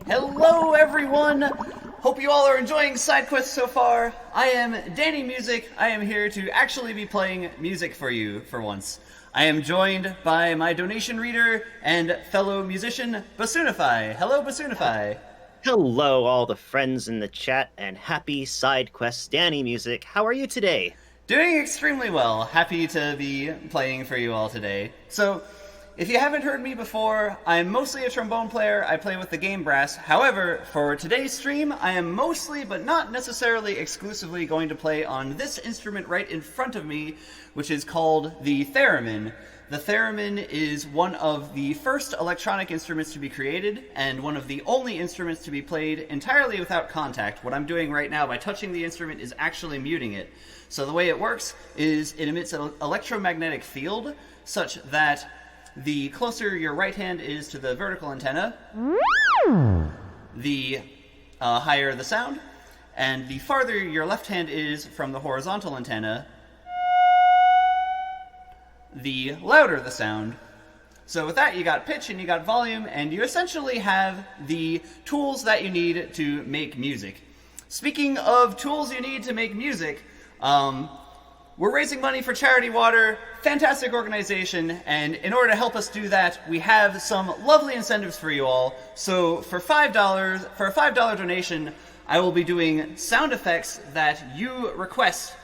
Hello, everyone! Hope you all are enjoying side quests so far. I am Dannymusic. I am here to actually be playing music for you for once. I am joined by my donation reader and fellow musician, Basoonify. Hello, Basoonify. Hello, all the friends in the chat, and happy side quest Dannymusic. How are you today? Doing extremely well. Happy to be playing for you all today. So, if you haven't heard me before, I'm mostly a trombone player. I play with the game brass. However, for today's stream, I am mostly, but not necessarily exclusively, going to play on this instrument right in front of me, which is called the theremin. The theremin is one of the first electronic instruments to be created, and one of the only instruments to be played entirely without contact. What I'm doing right now by touching the instrument is actually muting it. So the way it works is it emits an electromagnetic field such that the closer your right hand is to the vertical antenna, the higher the sound, and the farther your left hand is from the horizontal antenna, the louder the sound. So with that, you got pitch and you got volume, and you essentially have the tools that you need to make music. Speaking of tools you need to make music, we're raising money for Charity Water, fantastic organization, and in order to help us do that, we have some lovely incentives for you all. So for a $5 donation, I will be doing sound effects that you request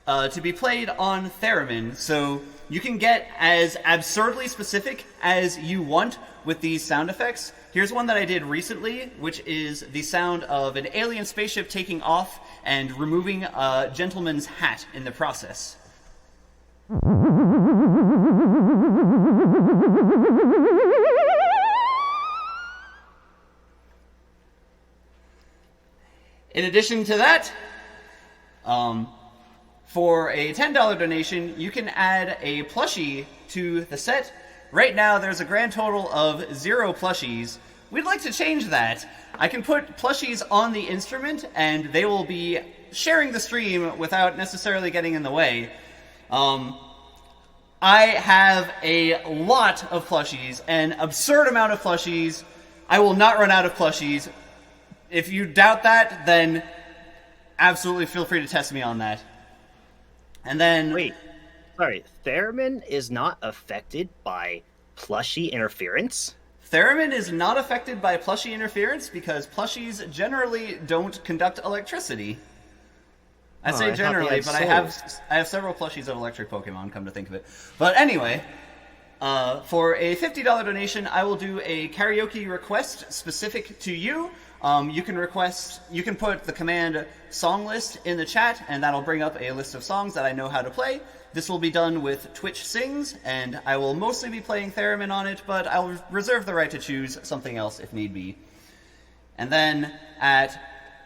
to be played on theremin. So you can get as absurdly specific as you want with these sound effects. Here's one that I did recently, which is the sound of an alien spaceship taking off and removing a gentleman's hat in the process. In addition to that, for a $10 donation, you can add a plushie to the set. Right now, there's a grand total of 0 plushies. We'd like to change that. I can put plushies on the instrument, and they will be sharing the stream without necessarily getting in the way. I have a lot of plushies, an absurd amount of plushies. I will not run out of plushies. If you doubt that, then absolutely feel free to test me on that. And then... Wait, sorry, theremin is not affected by plushie interference? Theremin is not affected by plushie interference because plushies generally don't conduct electricity. I say generally, but I have several plushies of electric Pokemon, come to think of it. But anyway, for a $50 donation, I will do a karaoke request specific to you. You can put the command song list in the chat, and that'll bring up a list of songs that I know how to play. This will be done with Twitch Sings, and I will mostly be playing theremin on it, but I'll reserve the right to choose something else if need be. And then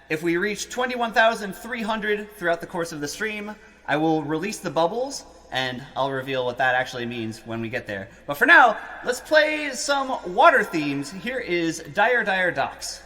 if we reach 21,300 throughout the course of the stream, I will release the bubbles, and I'll reveal what that actually means when we get there. But for now, let's play some water themes. Here is Dire Dire Docks.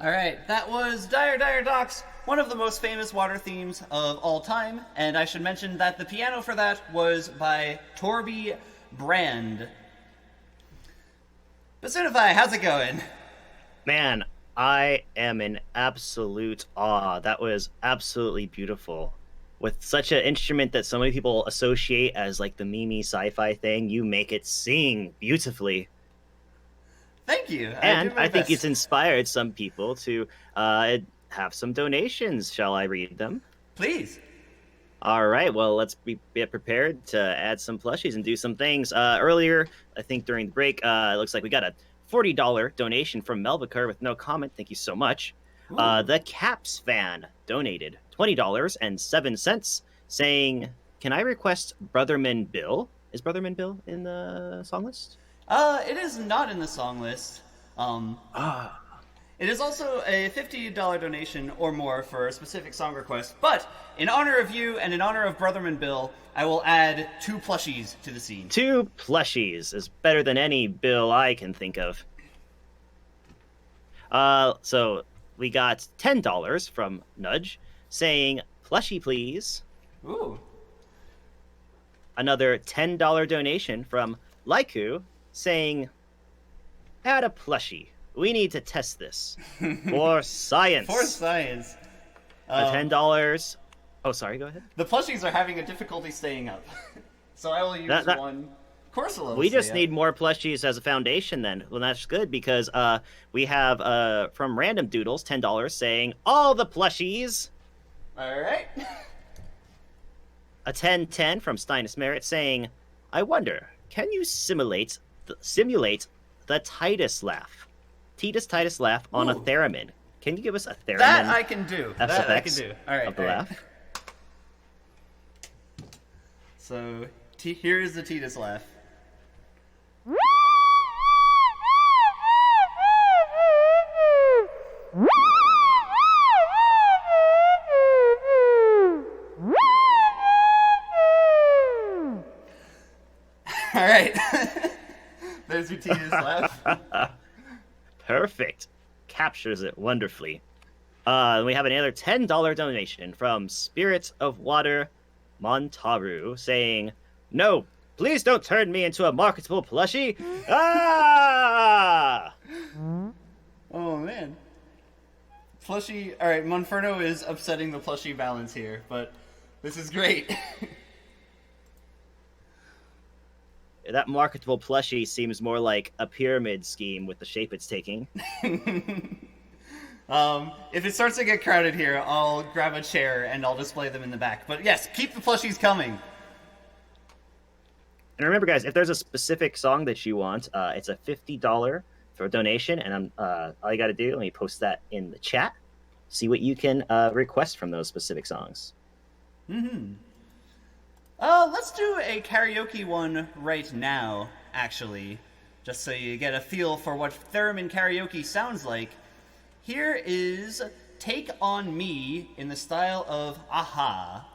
All right, that was Dire Dire Docks, one of the most famous water themes of all time, and I should mention that the piano for that was by Torby Brand. Basunify, how's it going? Man, I am in absolute awe. That was absolutely beautiful. With such an instrument that so many people associate as like the Mimi sci-fi thing, you make it sing beautifully. Thank you. And I think it's inspired some people to have some donations. Shall I read them? Please. All right, well, let's get prepared to add some plushies and do some things. Earlier, I think during the break, it looks like we got a $40 donation from Melvicur with no comment. Thank you so much. The Caps fan donated $20.07, saying, "Can I request Brotherman Bill?" Is Brotherman Bill in the song list? It is not in the song list. It is also a $50 donation or more for a specific song request, but in honor of you and in honor of Brotherman Bill, I will add 2 plushies to the scene. 2 plushies is better than any bill I can think of. So we got $10 from Nudge, saying, "Plushie, please." Ooh. Another $10 donation from Laiku, saying, "Add a plushie. We need to test this. For science." For science. $10. Oh, sorry, go ahead. The plushies are having a diffiurity staying up. So I will use one. Corsola. We just need more plushies as a foundation then. Well, that's good because we have from Random Doodles $10 saying, "All the plushies." All right. A 10-10 from Steinus Merit saying, "I wonder, can you simulate the Titus laugh? Titus laugh on a theremin. Can you give us a theremin?" That I can do. That I can do. All right. Of the laugh. So here is the Titus laugh. All right. There's your Titus laugh. Perfect. Captures it wonderfully. We have another $10 donation from Spirit of Water Montaru saying, "No, please don't turn me into a marketable plushie." Ah! Oh, man. Plushie... All right, Monferno is upsetting the plushie balance here, but this is great. That marketable plushie seems more like a pyramid scheme with the shape it's taking. If it starts to get crowded here, I'll grab a chair and I'll display them in the back. But yes, keep the plushies coming. And remember, guys, if there's a specific song that you want, it's a $50 for a donation, and all you got to do, let me post that in the chat. See what you can request from those specific songs. Mm-hmm. Let's do a karaoke one right now, actually, just so you get a feel for what theremin karaoke sounds like. Here is Take On Me in the style of Aha.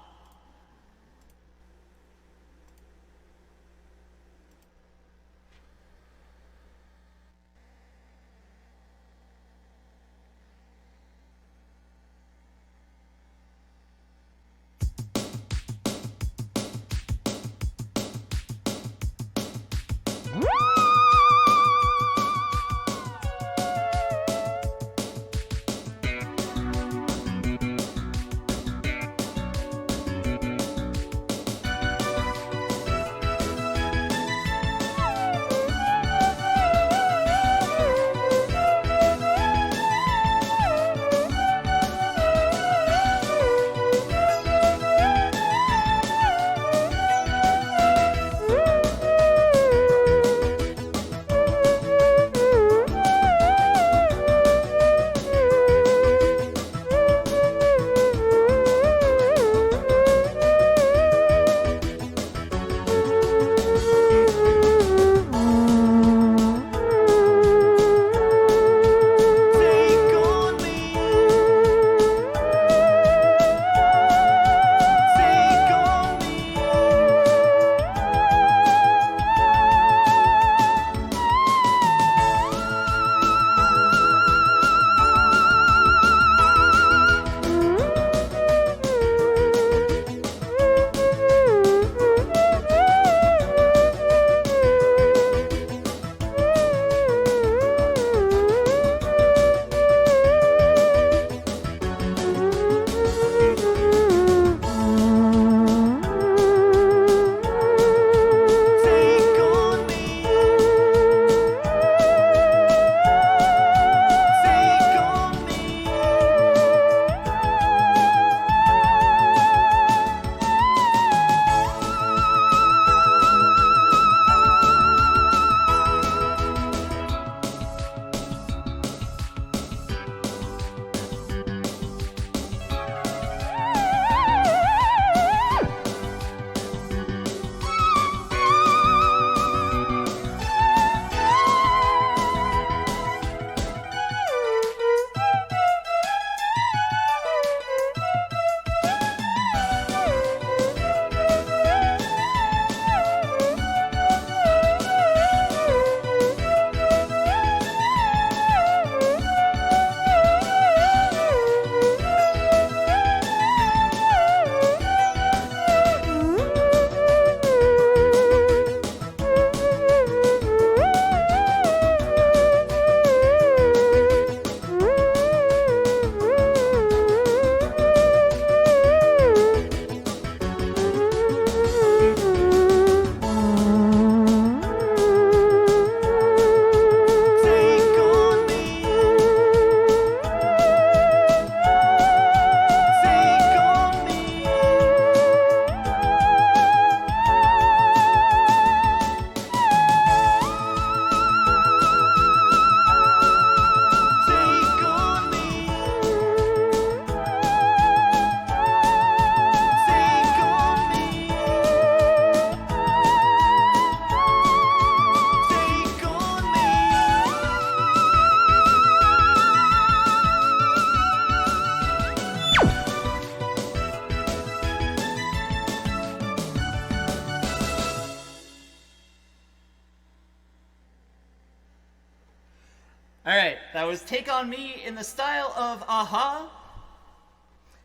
Alright, that was Take On Me in the style of Aha.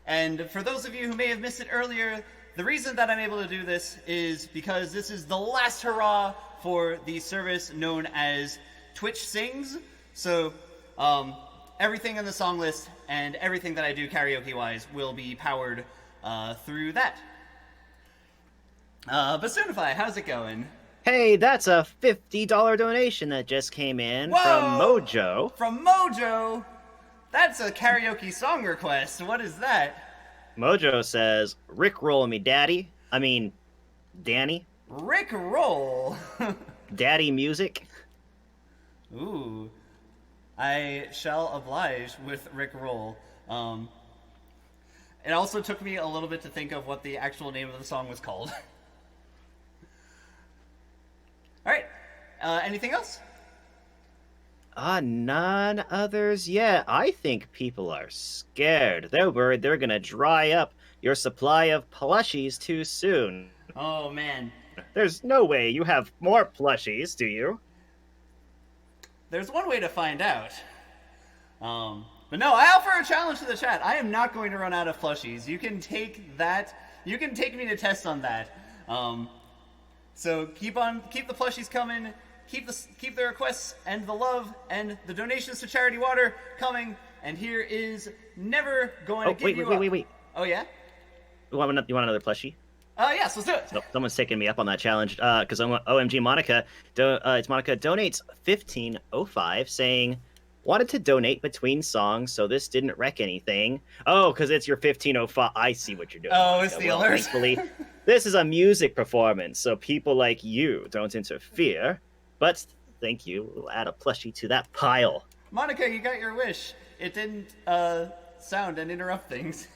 And for those of you who may have missed it earlier, the reason that I'm able to do this is because this is the last hurrah for the service known as Twitch Sings. So, everything in the song list and everything that I do karaoke-wise will be powered through that. Bassoonify, how's it going? Hey, that's a $50 donation that just came in Whoa! from Mojo. From Mojo? That's a karaoke song request. What is that? Mojo says, "Rick roll me, daddy." I mean, Danny. Rick roll. Daddy music. Ooh. I shall oblige with Rick roll. It also took me a little bit to think of what the actual name of the song was called. Alright. Anything else? None others yet. I think people are scared. They're worried they're gonna dry up your supply of plushies too soon. Oh, man. There's no way you have more plushies, do you? There's one way to find out. But no, I offer a challenge to the chat. I am not going to run out of plushies. You can take that. You can take me to test on that. So keep the plushies coming. Keep the requests and the love and the donations to Charity Water coming. And here is Never Going to Give You Up. Wait. Oh, yeah? You want another plushie? Yes, let's do it. So, someone's taking me up on that challenge, because OMG Monica, it's Monica donates 1505 saying, wanted to donate between songs, so this didn't wreck anything. Oh, because it's your 1505. I see what you're doing. Oh, Monica. it's the alert. Thankfully, this is a music performance, so people like you don't interfere. But thank you. We'll add a plushie to that pile. Monica, you got your wish. It didn't sound and interrupt things.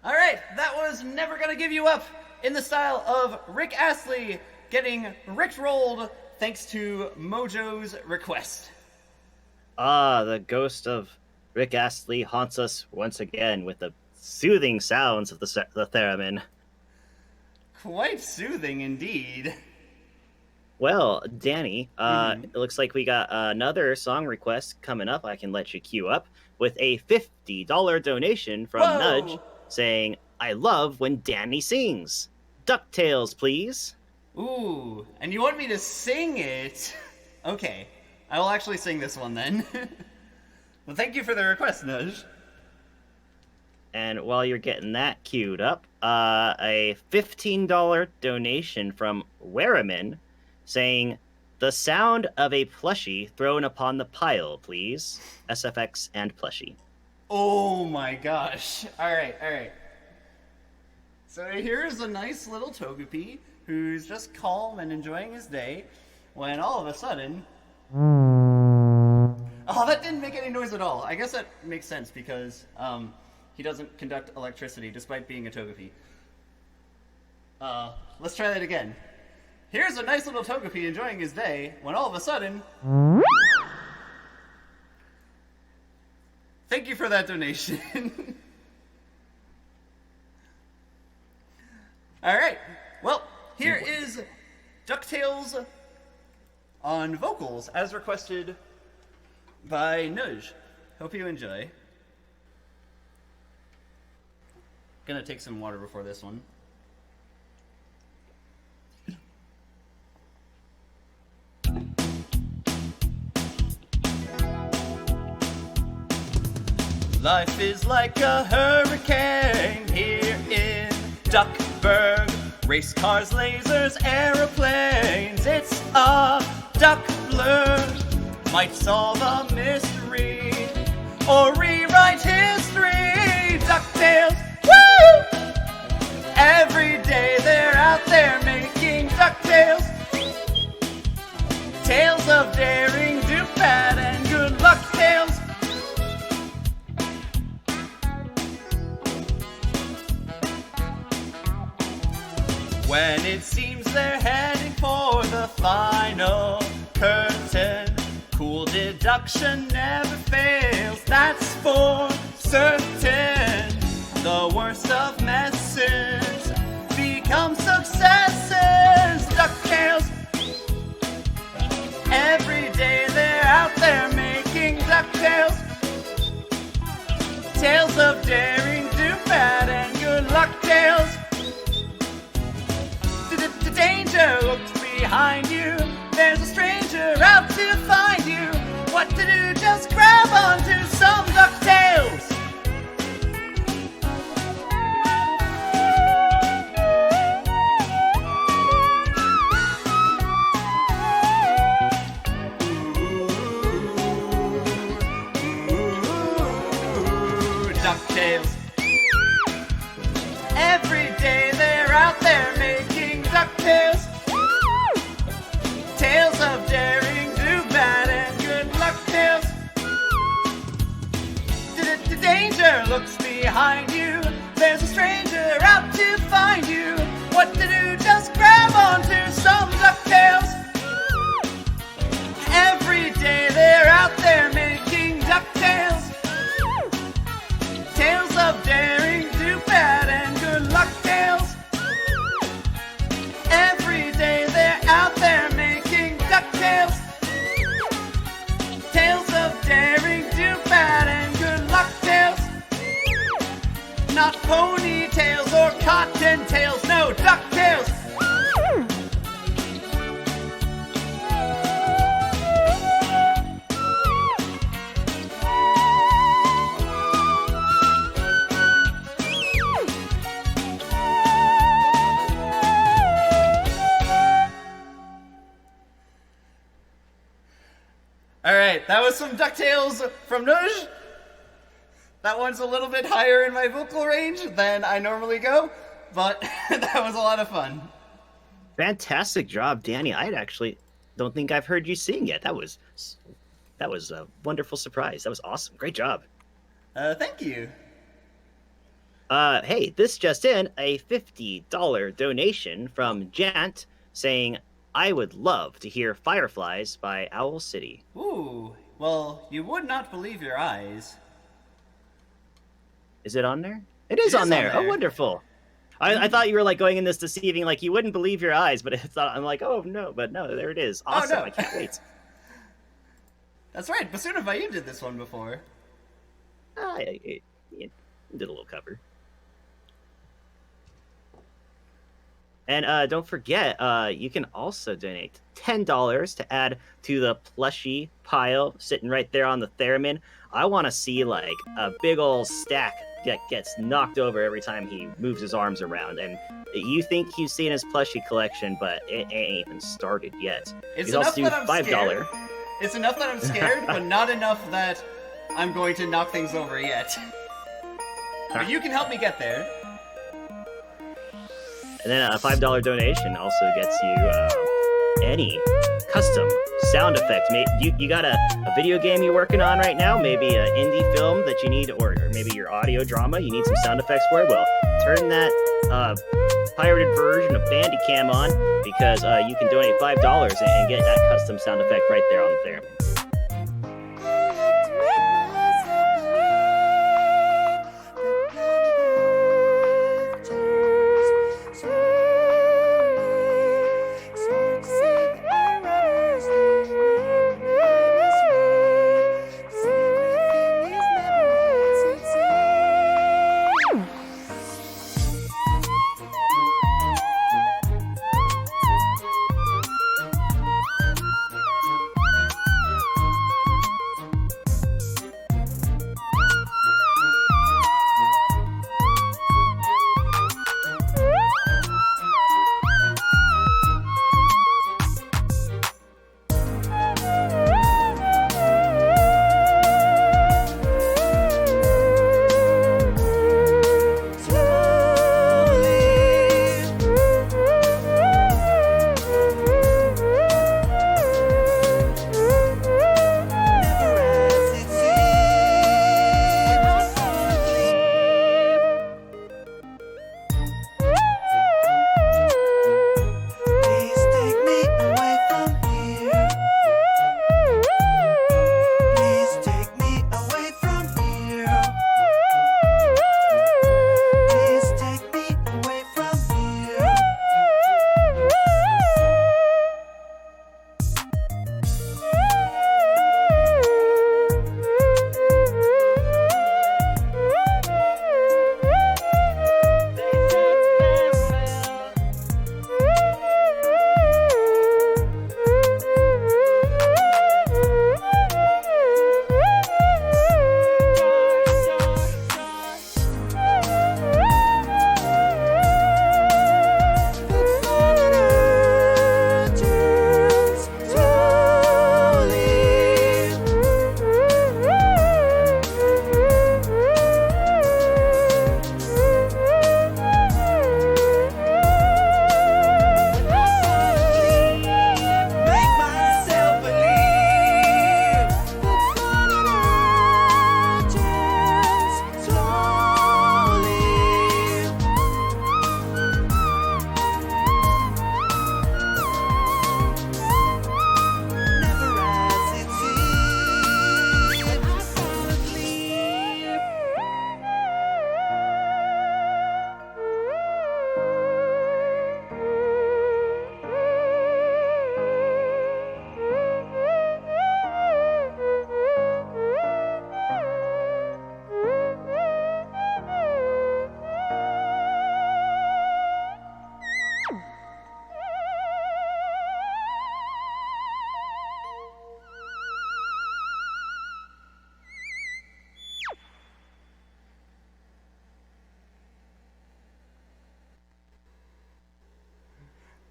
All right, that was Never Gonna Give You Up in the style of Rick Astley getting rickrolled thanks to Mojo's request. Ah, the ghost of Rick Astley haunts us once again with the soothing sounds of the theremin. Quite soothing indeed. Well, Danny, it looks like we got another song request coming up. I can let you queue up with a $50 donation from Nudge saying, I love when Danny sings. DuckTales, please. Ooh, and you want me to sing it? Okay, I will actually sing this one then. Well, thank you for the request, Nudge. And while you're getting that queued up, a $15 donation from Weraman saying, the sound of a plushie thrown upon the pile, please. SFX and plushie. Oh my gosh. Alright. So here's a nice little Togepi who's just calm and enjoying his day when all of a sudden... Oh, that didn't make any noise at all. I guess that makes sense because he doesn't conduct electricity despite being a Togepi. Let's try that again. Here's a nice little Togepi enjoying his day when all of a sudden... Thank you for that donation. Alright, well, here is DuckTales on vocals as requested by Nudge. Hope you enjoy. Gonna take some water before this one. Life is like a hurricane here in Duckburg. Race cars, lasers, aeroplanes. It's a duck blur. Might solve a mystery or rewrite history. DuckTales, woo! Every day they're out there making DuckTales. Tales of daring, do bad, and good luck tales. When it seems they're heading for the final curtain, cool deduction never fails, that's for certain. The worst of messes become successes. DuckTales, every day they're out there making DuckTales. Tales of daring, do bad, and good luck tales. The danger looks behind you. There's a stranger out to find you. What to do? Just grab onto some DuckTales. DuckTales. Every day they're out there making DuckTales. Tales of daring, do bad, and good luck tales. The danger looks behind you. There's a stranger out to find you. What to do? Just grab onto some DuckTales. Every day they're out there making DuckTales. Tales of daring, do bad, and good luck tales. Every day they're out there making DuckTales. Tales of daring, do bad, and good luck tales. Not ponytails or cottontails, no, DuckTales. Alright, that was some DuckTales from Nudge. That one's a little bit higher in my vocal range than I normally go, but that was a lot of fun. Fantastic job, Danny. I actually don't think I've heard you sing yet. That was a wonderful surprise. That was awesome. Great job. Thank you. Hey, this just in, a $50 donation from Jant saying, I would love to hear Fireflies by Owl City. Ooh, well, you would not believe your eyes. Is it on there? It is on there. Oh, wonderful. I thought you were like going in this deceiving, like you wouldn't believe your eyes, but it's not. I'm like, oh no, but no, there it is. Awesome. Oh, no. I can't wait. That's right. Basuna, you did this one before. I did a little cover. And don't forget, you can also donate $10 to add to the plushie pile sitting right there on the theremin. I want to see like a big old stack that gets knocked over every time he moves his arms around. And you think you've seen his plushie collection, but it ain't even started yet. It's enough that I'm $5. It's enough that I'm scared, but not enough that I'm going to knock things over yet. But you can help me get there. And then a $5 donation also gets you any custom sound effect. You got a video game you're working on right now, maybe an indie film that you need, or maybe your audio drama, you need some sound effects for it. Well, turn that pirated version of Bandicam on, because you can donate $5 and get that custom sound effect right there on the theremin.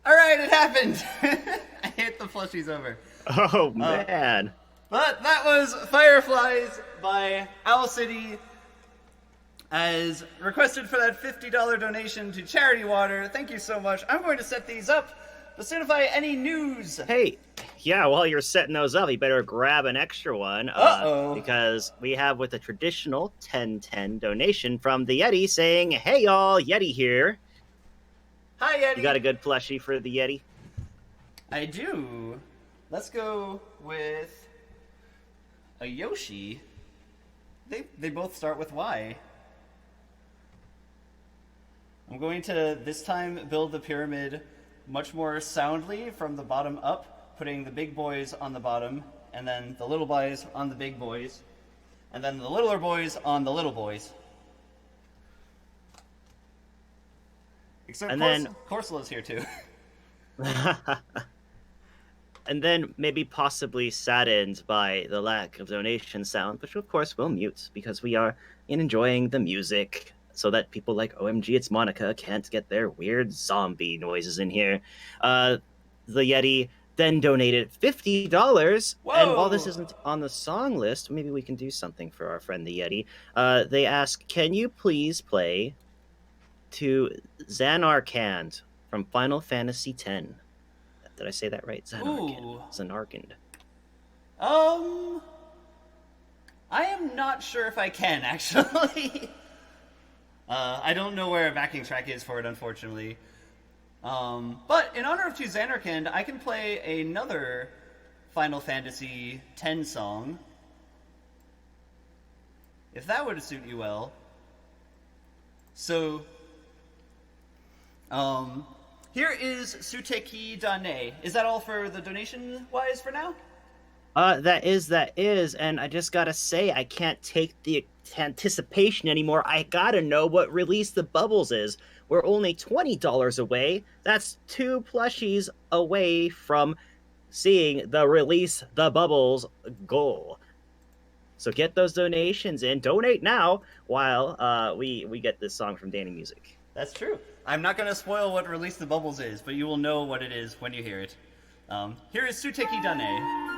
Alright, it happened! I hit the plushies over. Oh, man. But that was Fireflies by Owl City, as requested for that $50 donation to Charity Water. Thank you so much. I'm going to set these up. Basuna, any news? Hey, Yeah, while you're setting those up, you better grab an extra one Uh-oh. because we have with a traditional 10-10 donation from the Yeti saying, "Hey y'all, Yeti here. Hi, You got Yeti. a good plushie for the Yeti?" I do. Let's go with a Yoshi. They both start with Y. I'm going to this time build the pyramid much more soundly from the bottom up, putting the big boys on the bottom, and then the little boys on the big boys, and then the littler boys on the little boys. Except And then Corsola's here too. and then maybe possibly saddened by the lack of donation sound, which of course we'll mute because we are enjoying the music so that people like OMG It's Monica can't get their weird zombie noises in here. The Yeti then donated $50. Whoa! And while this isn't on the song list, maybe we can do something for our friend the Yeti. They ask, can you please play to Zanarkand from Final Fantasy X? Did I say that right? Zanarkand. I am not sure if I can, actually. I don't know where a backing track is for it, unfortunately. But in honor of To Zanarkand, I can play another Final Fantasy X song. If that would suit you well. So, here is Suteki Dane. Is that all for the donation-wise for now? That is, and I just gotta say, I can't take the anticipation anymore. I gotta know what Release the Bubbles is. We're only $20 away. That's 2 plushies away from seeing the Release the Bubbles goal. So get those donations in. Donate now while we get this song from Dannymusic. That's true. I'm not going to spoil what Release the Bubbles is, but you will know what it is when you hear it. Here is Suteki Dane.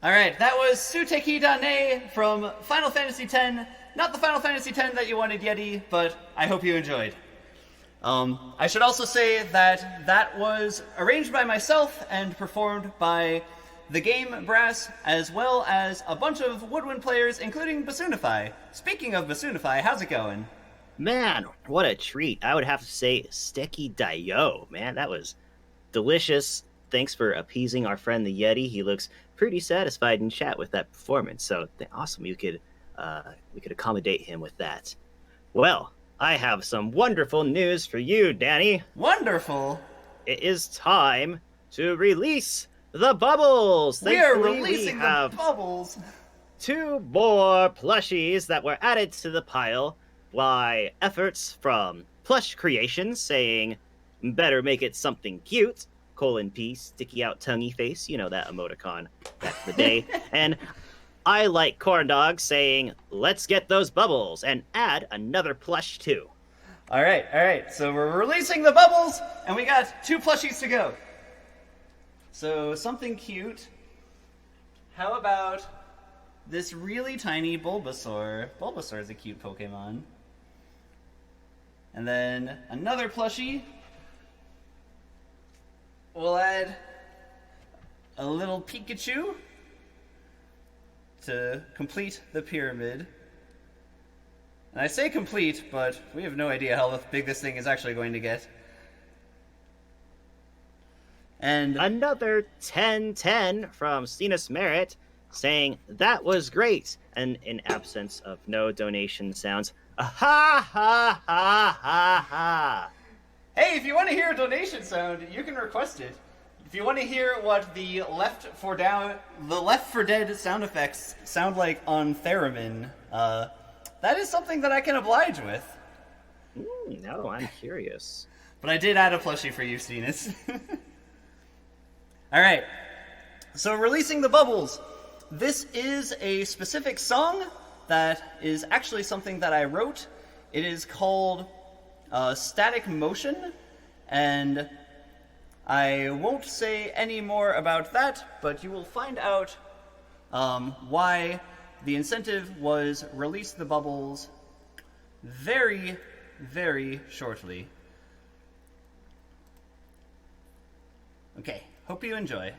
Alright, that was Suteki Dane from Final Fantasy X. Not the Final Fantasy X that you wanted, Yeti, but I hope you enjoyed. I should also say that that was arranged by myself and performed by the Game Brass, as well as a bunch of woodwind players, including Basunify. Speaking of Basunify, how's it going? Man, what a treat. I would have to say Sticky Dio. Man, that was delicious. Thanks for appeasing our friend the Yeti. He looks pretty satisfied in chat with that performance. So awesome. We could accommodate him with that. Well, I have some wonderful news for you, Danny. Wonderful. It is time to release the bubbles. We are releasing the bubbles. 2 more plushies that were added to the pile by efforts from Plush Creations saying, better make it something cute, :P, sticky out tonguey face, you know that emoticon back in the day. And I Like Corn Dog saying, let's get those bubbles and add another plush too. All right. So we're releasing the bubbles, and we got 2 plushies to go. So something cute. How about this really tiny Bulbasaur? Bulbasaur is a cute Pokemon. And then another plushie. We'll add a little Pikachu to complete the pyramid. And I say complete, but we have no idea how big this thing is actually going to get. And another 1010 from Sinus Merit saying, that was great. And in absence of no donation sounds, ha ha ha ha ha. Hey, if you want to hear a donation sound, you can request it. If you want to hear what the Left 4 Dead sound effects sound like on Theremin, that is something that I can oblige with. No, I'm curious. But I did add a plushie for you, Steenus. Alright, so releasing the bubbles. This is a specific song that is actually something that I wrote. It is called Static Motion, and I won't say any more about that, but you will find out why the incentive was release the bubbles very, very shortly. Okay, hope you enjoy.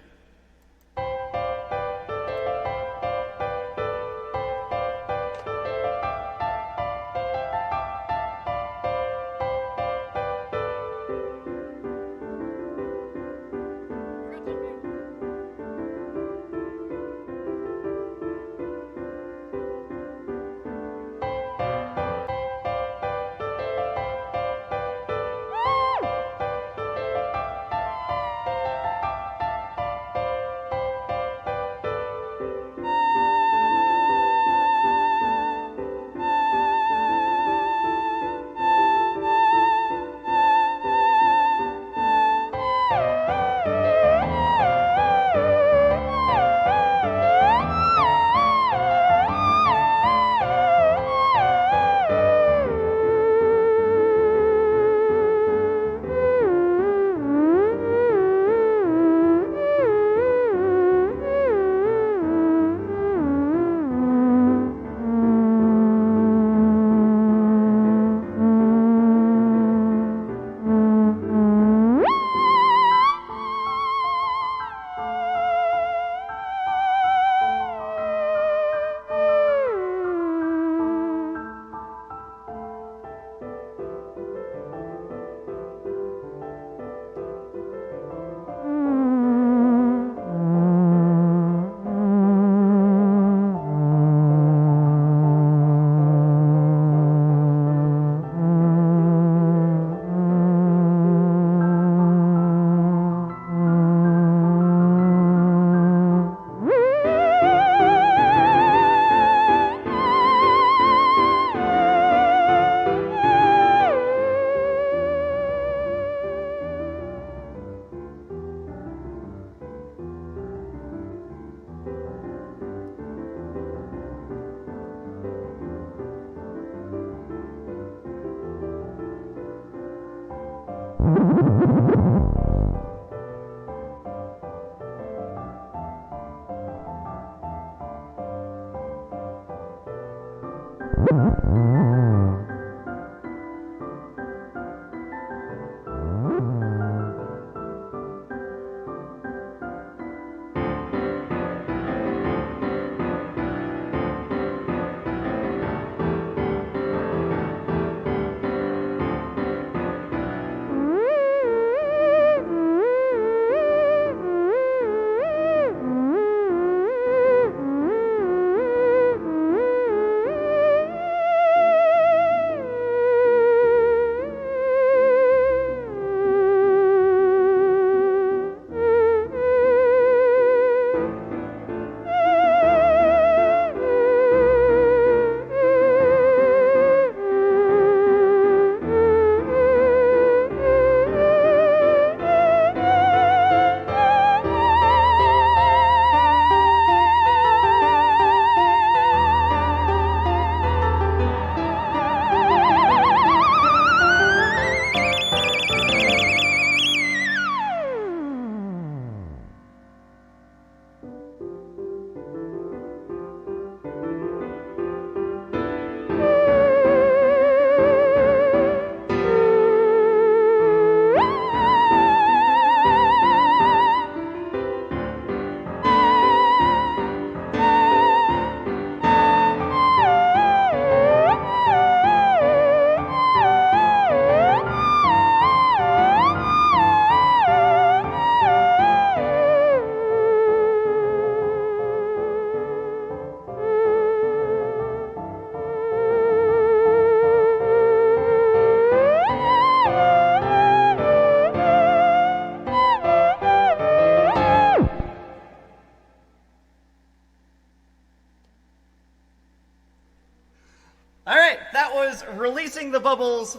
is releasing the bubbles,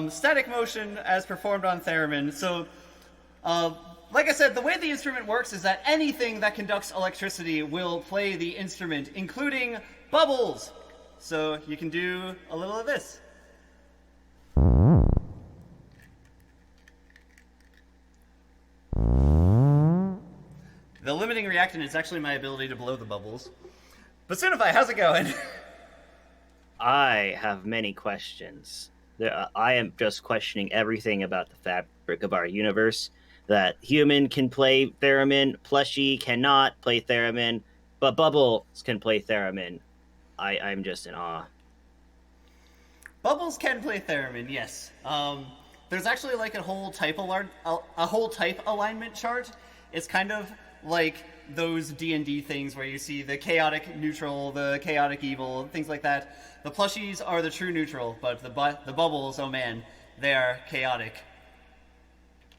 static motion as performed on theremin. So, like I said, the way the instrument works is that anything that conducts electricity will play the instrument, including bubbles. So you can do a little of this. The limiting reactant is actually my ability to blow the bubbles. Basunify, how's it going? I have many questions. I am just questioning everything about the fabric of our universe. That human can play theremin, plushie cannot play theremin, but bubbles can play theremin. I'm just in awe. Bubbles can play theremin, yes. There's actually like a whole type alignment chart. It's kind of like those D&D things where you see the chaotic neutral, the chaotic evil, things like that. The plushies are the true neutral, but the bubbles, oh man, they are chaotic.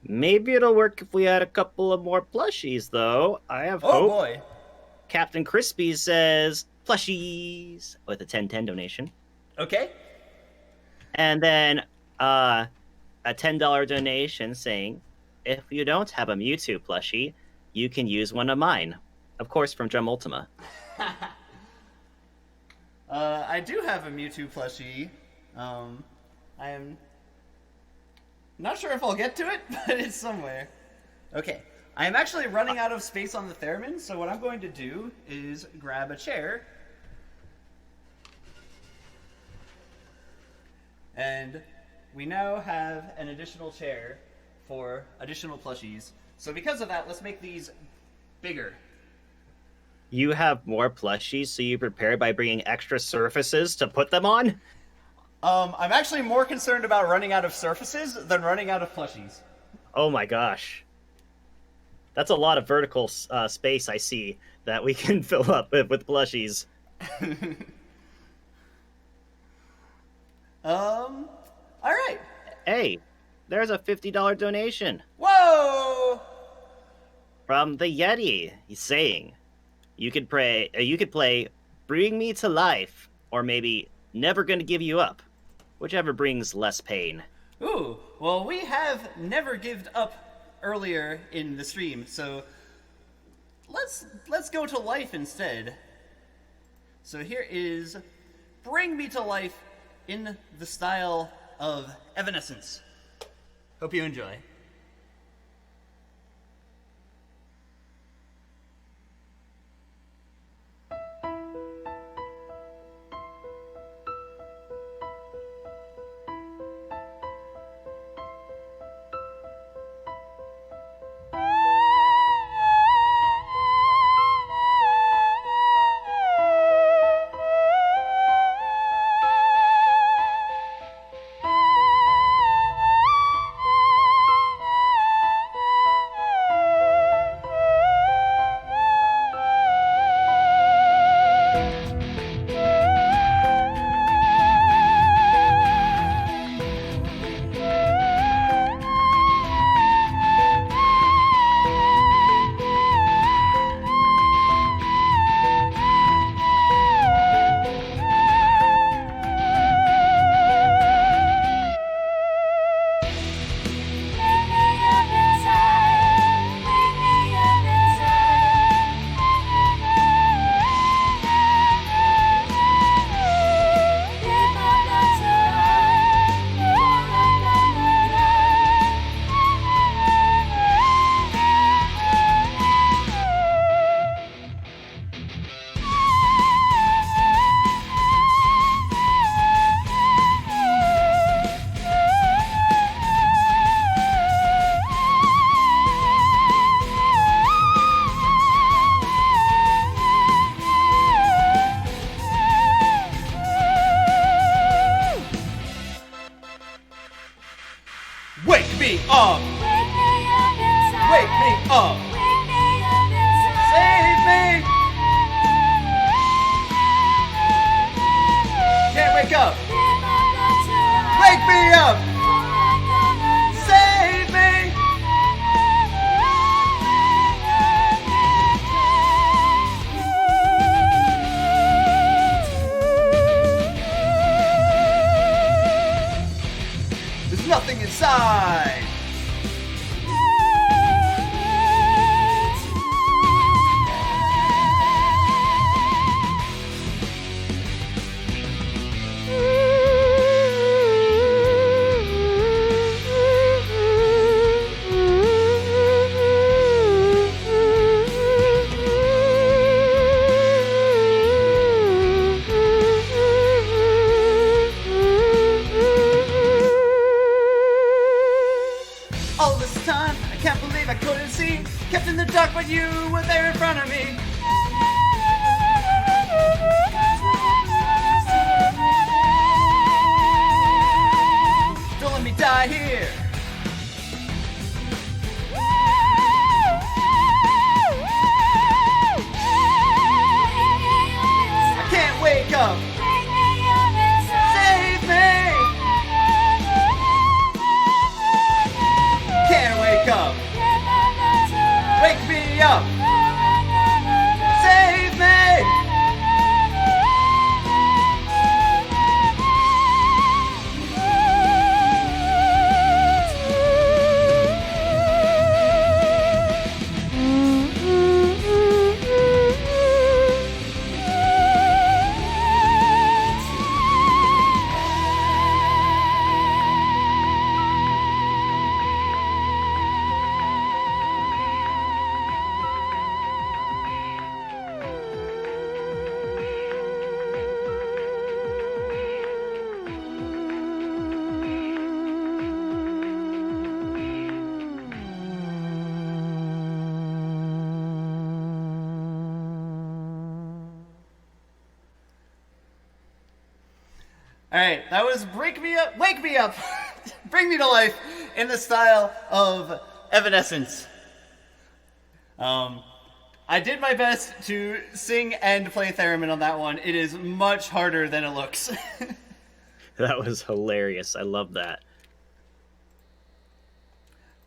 Maybe it'll work if we add a couple of more plushies, though. I have hope. Oh boy. Captain Crispy says plushies with a 10/10 donation. Okay. And then a $10 donation saying, if you don't have a Mewtwo plushie, you can use one of mine. Of course, from Drum Ultima. I do have a Mewtwo plushie. I am not sure if I'll get to it, but it's somewhere. Okay. I am actually running out of space on the theremin, so what I'm going to do is grab a chair. And we now have an additional chair for additional plushies. So because of that, let's make these bigger. You have more plushies, so you prepared by bringing extra surfaces to put them on? I'm actually more concerned about running out of surfaces than running out of plushies. Oh my gosh. That's a lot of vertical space I see that we can fill up with plushies. Alright. Hey, there's a $50 donation. Whoa! From the Yeti. He's saying, you could play Bring Me to Life, or maybe Never Gonna Give You Up, whichever brings less pain. Ooh, well, we have Never Gived Up earlier in the stream, so let's go to life instead. So here is Bring Me to Life in the style of Evanescence. Hope you enjoy. Wake me up! Wake me up! Save me! Can't wake up! Wake me up! Save me! All right, that was Break Me Up, Wake Me Up, Bring Me to Life in the style of Evanescence. I did my best to sing and play theremin on that one. It is much harder than it looks. That was hilarious. I love that.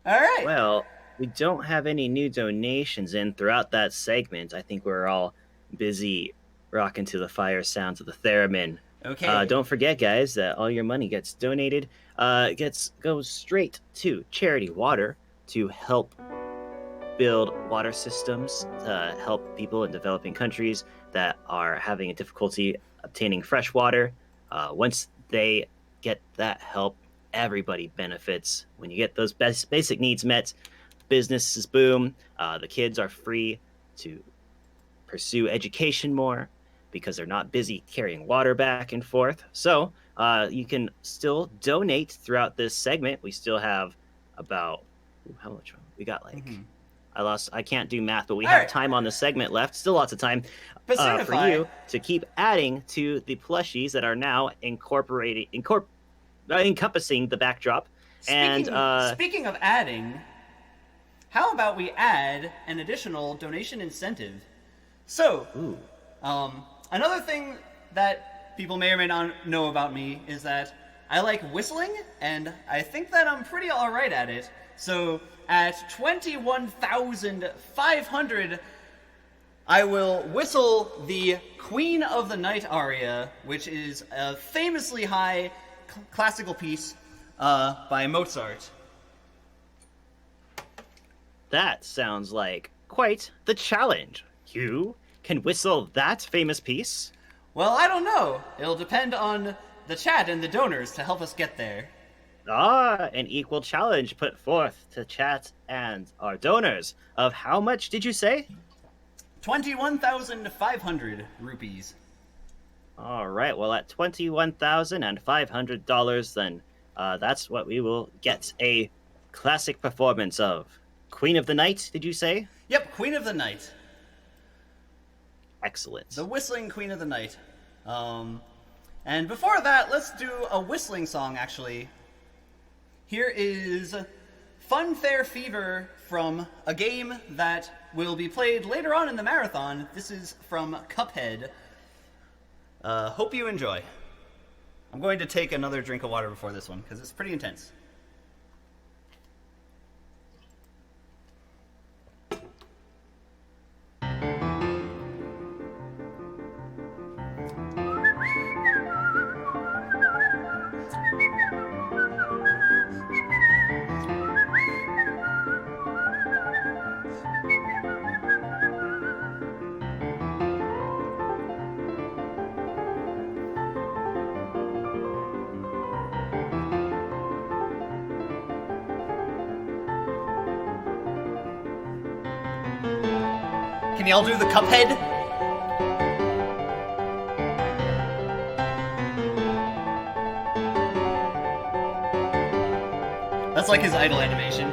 All right. Well, we don't have any new donations in throughout that segment. I think we're all busy rocking to the fire sounds of the theremin. Okay. Don't forget, guys, that all your money gets donated, goes straight to Charity Water to help build water systems to help people in developing countries that are having a difficulty obtaining fresh water. Once they get that help, everybody benefits. When you get those basic needs met, businesses boom. The kids are free to pursue education more because they're not busy carrying water back and forth. So you can still donate throughout this segment. We still have about how much we got? Like I can't do math, but we have time on the segment left. Still lots of time for you to keep adding to the plushies that are now encompassing the backdrop. Speaking of adding, how about we add an additional donation incentive? So, another thing that people may or may not know about me is that I like whistling, and I think that I'm pretty alright at it. So, at 21,500, I will whistle the Queen of the Night aria, which is a famously high classical piece by Mozart. That sounds like quite the challenge. You can whistle that famous piece? Well, I don't know. It'll depend on the chat and the donors to help us get there. An equal challenge put forth to chat and our donors. Of how much did you say? 21,500 rupees. All right, well, at $21,500, then that's what we will get a classic performance of. Queen of the Night, did you say? Yep, Queen of the Night. Excellent. The whistling Queen of the Night. And before that, let's do a whistling song, actually. Here is Funfair Fever from a game that will be played later on in the marathon. This is from Cuphead. Hope you enjoy. I'm going to take another drink of water before this one, because it's pretty intense. Can y'all do the Cuphead? That's like his idle animation.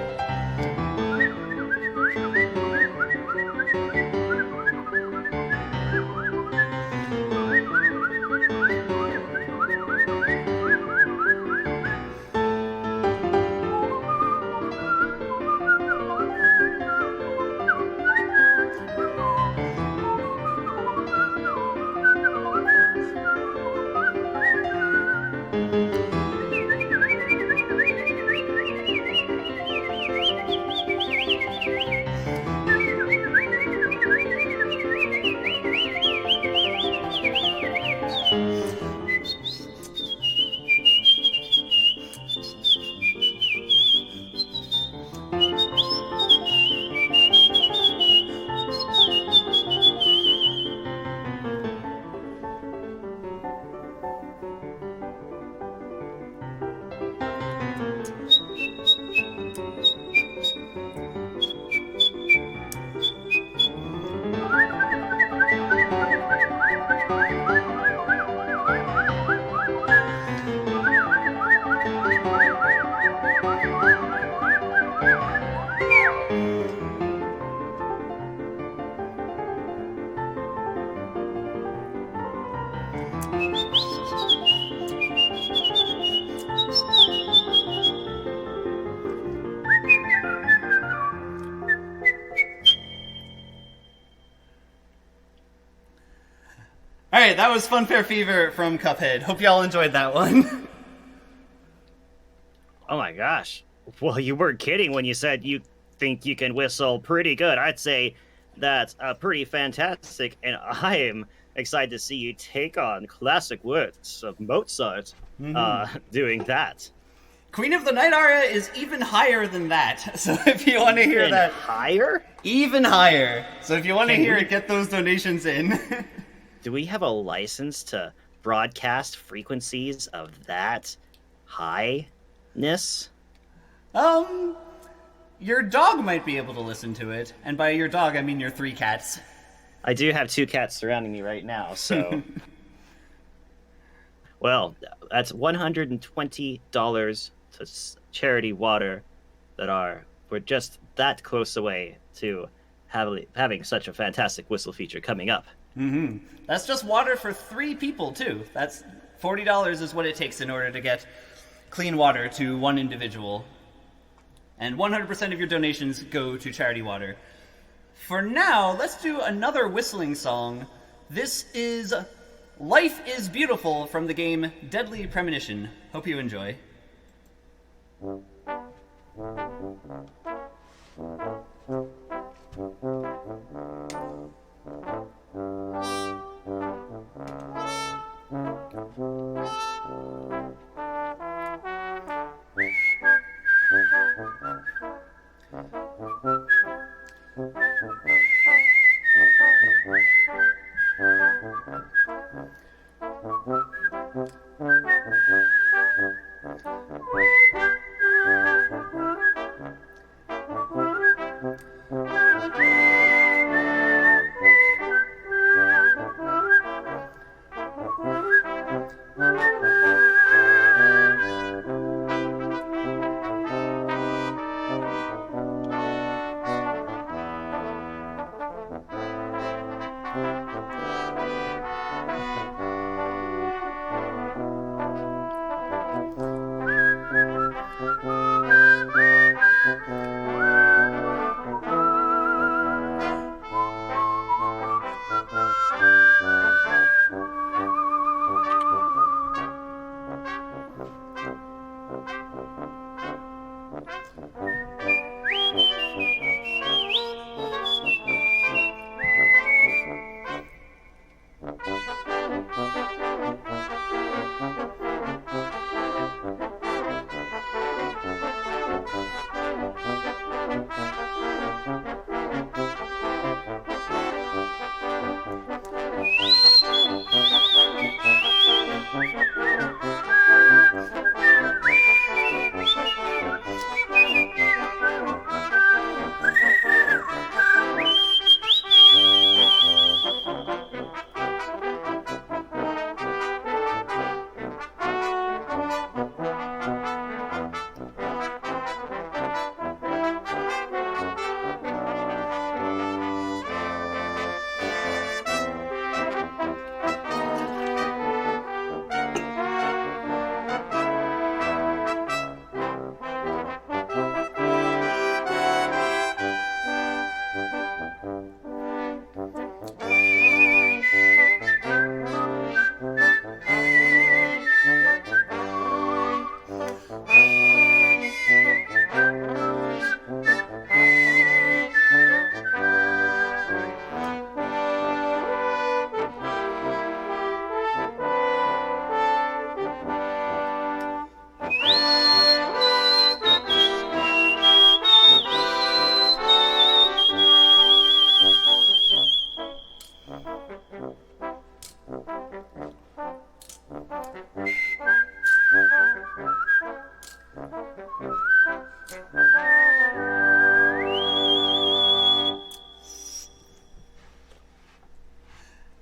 right, that was Funfair Fever from Cuphead. Hope y'all enjoyed that one. Oh my gosh. Well, you weren't kidding when you said you think you can whistle pretty good. I'd say that's pretty fantastic, and I am excited to see you take on classic works of Mozart doing that. Queen of the Night aria is even higher than that. So if you want to hear Even that... higher? Even higher. So if you want to hear it, get those donations in. Do we have a license to broadcast frequencies of that highness? Your dog might be able to listen to it. And by your dog, I mean your 3 cats. I do have 2 cats surrounding me right now, so... Well, that's $120 to charity water we're just that close away to having such a fantastic whistle feature coming up. That's just water for 3 people, too. That's $40 is what it takes in order to get clean water to 1 individual. And 100% of your donations go to charity water. For now, let's do another whistling song. This is Life is Beautiful from the game Deadly Premonition. Hope you enjoy.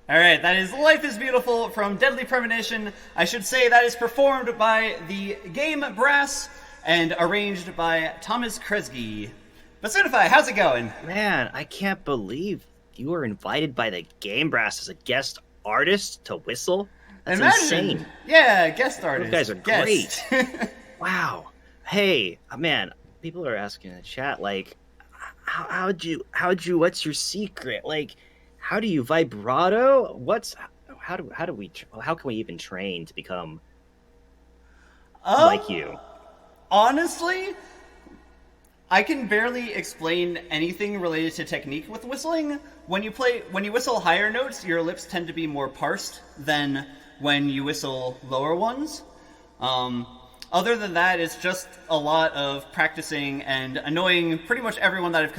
Alright, that is Life is Beautiful from Deadly Premonition. I should say that is performed by the Game Brass and arranged by Thomas Kresge. But Certify, how's it going? Man, I can't believe you were invited by the Game Brass as a guest artist to whistle. That's insane. Yeah, guest artist. You guys are great. Wow. Hey, man, people are asking in the chat, like, how'd you, what's your secret? Like, how do you vibrato? how can we even train to become Um, like you? Honestly, I can barely explain anything related to technique with whistling. When you whistle higher notes, your lips tend to be more parsed than when you whistle lower ones. Other than that, it's just a lot of practicing and annoying pretty much everyone that I've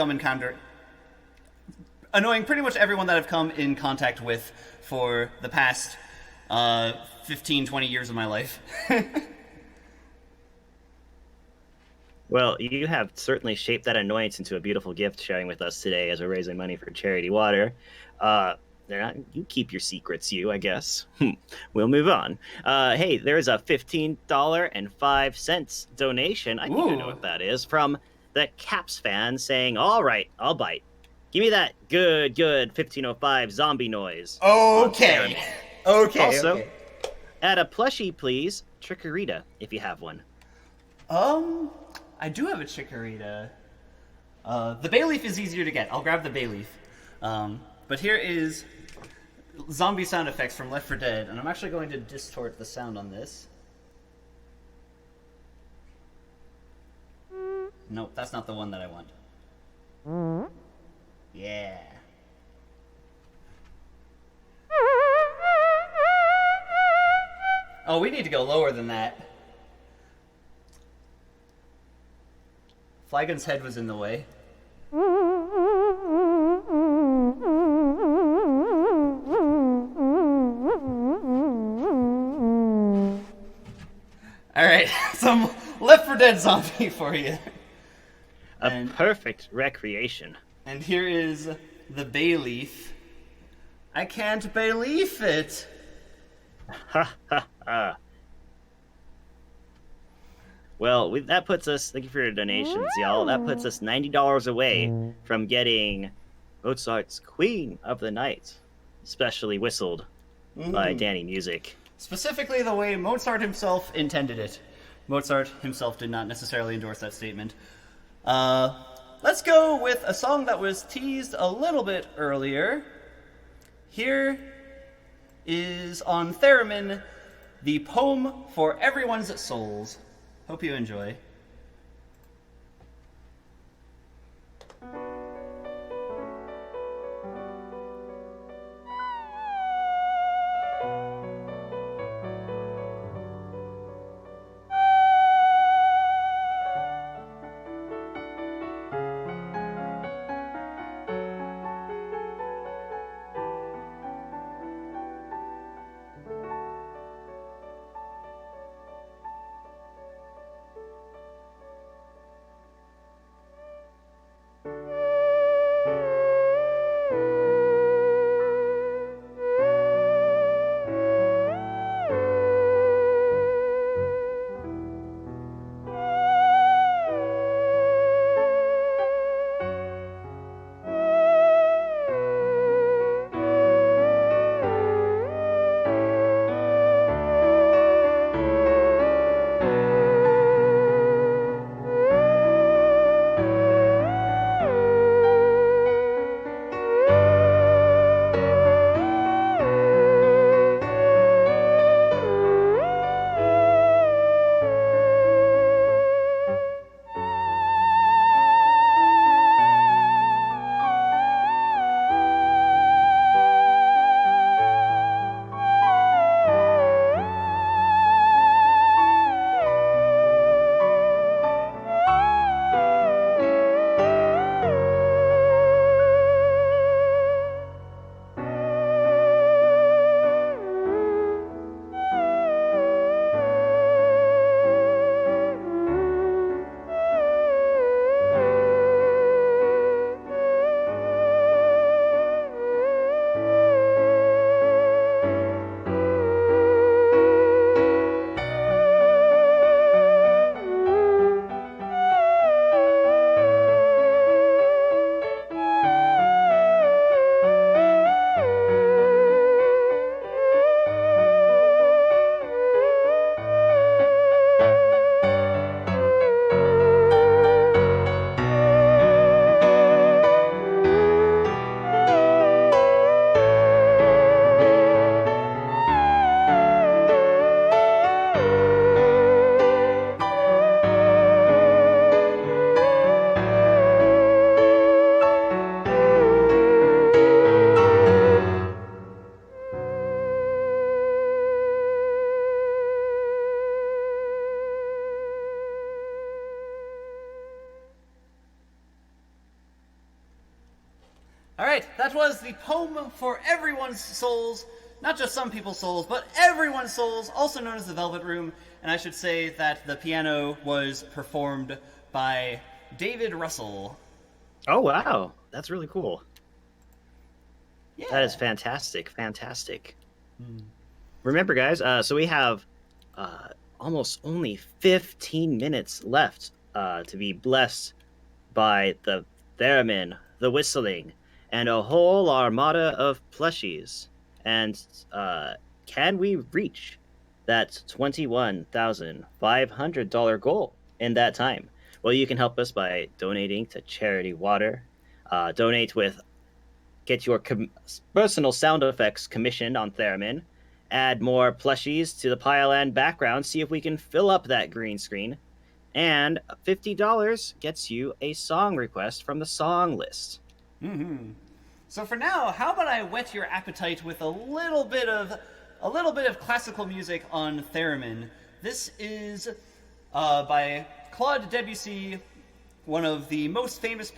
come in contact with for the past 15, 20 years of my life. Well, you have certainly shaped that annoyance into a beautiful gift sharing with us today as we're raising money for Charity Water. Uh, you keep your secrets, I guess. We'll move on. Hey, there's a $15.05 donation. I think I know Ooh. what that is from the Caps fan saying, "All right, I'll bite. Give me that good 1505 zombie noise." Okay. Okay. Also, Okay. add a plushie, please. Trickerita, if you have one. I do have a chikorita. The bay leaf is easier to get. I'll grab the bay leaf. But here is zombie sound effects from Left 4 Dead, and I'm actually going to distort the sound on this. Nope, that's not the one that I want. Yeah. Oh, we need to go lower than that. Flagon's head was in the way. Alright, some Left 4 Dead zombie for you. A perfect recreation. And here is the bay leaf. I can't bay leaf it. Ha ha ha. Well, that puts us, thank you for your donations, y'all. That puts us $90 away from getting Mozart's Queen of the Night, specially whistled by Dannymusic. Specifically the way Mozart himself intended it. Mozart himself did not necessarily endorse that statement. Let's go with a song that was teased a little bit earlier. Here is on Theremin, the poem for everyone's souls. Hope you enjoy. All right, that was the poem for everyone's souls, not just some people's souls, but everyone's souls, also known as the Velvet Room. And I should say that the piano was performed by David Russell. Oh, wow. That's really cool. Yeah. That is fantastic. Remember, guys, so we have almost only 15 minutes left to be blessed by the theremin, the whistling, and a whole armada of plushies. And can we reach that $21,500 goal in that time? Well, you can help us by donating to Charity Water. Get your personal sound effects commissioned on theremin. Add more plushies to the pile and background. See if we can fill up that green screen. And $50 gets you a song request from the song list. Mm-hmm. So for now, how about I whet your appetite with a little bit of classical music on theremin. This is by Claude Debussy, one of the most famous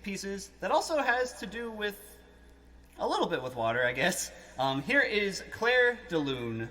pieces that also has to do with a little bit with water, I guess. Here is Clair de Lune.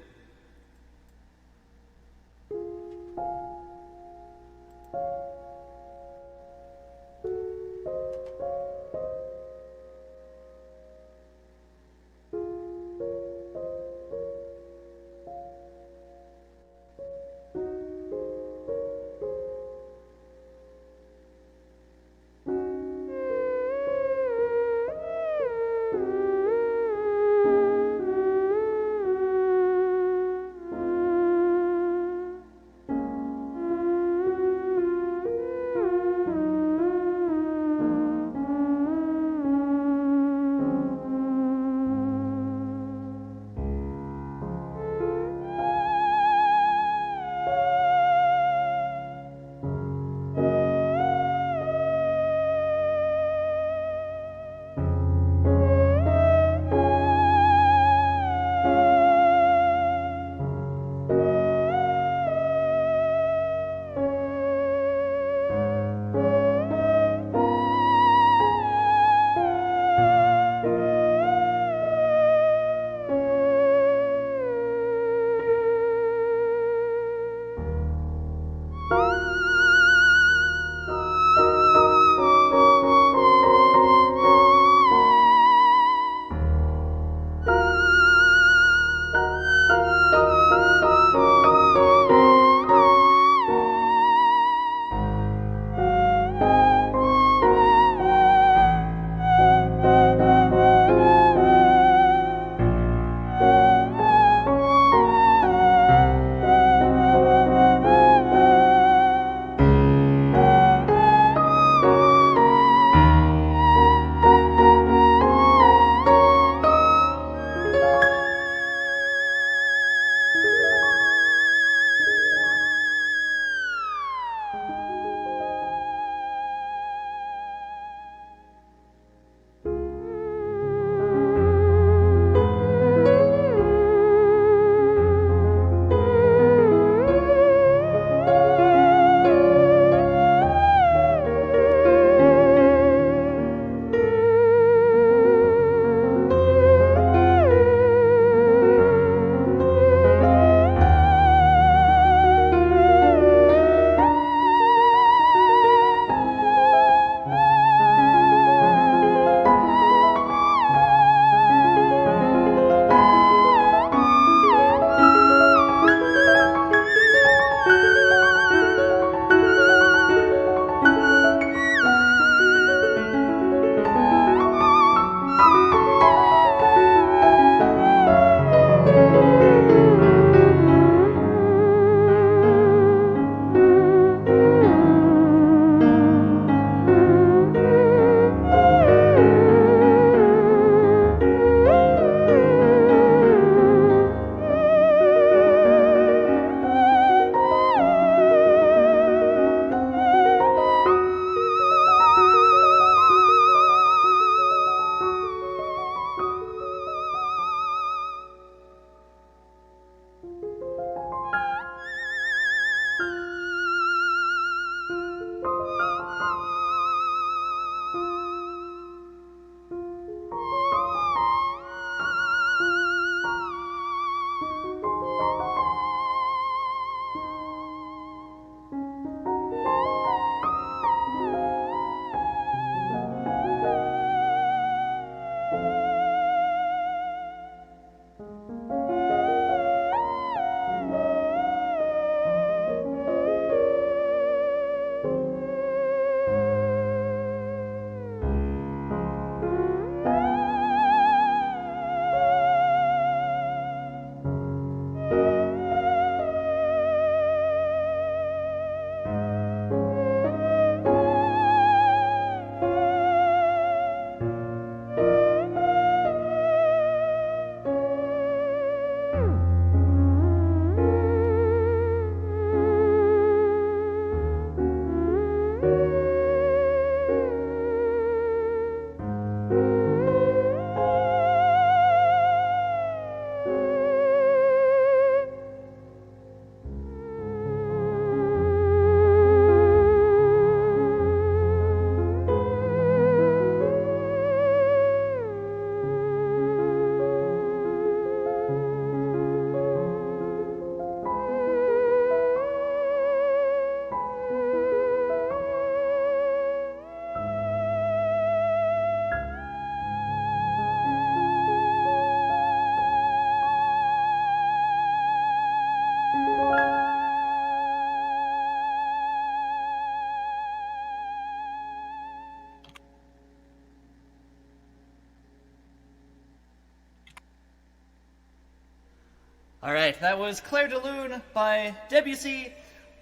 All right, that was Claire de Lune by Debussy,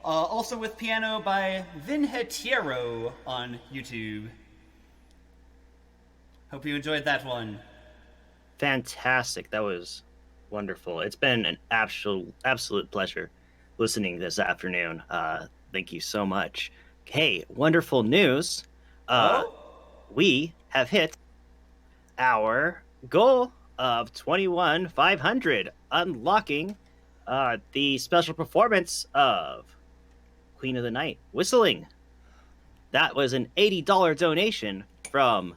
also with piano by Vinhetiero on YouTube. Hope you enjoyed that one. Fantastic. That was wonderful. It's been an absolute pleasure listening this afternoon. Thank you so much. Hey, wonderful news. We have hit our goal of 21,500, unlocking the special performance of Queen of the Night whistling. That was an $80 donation from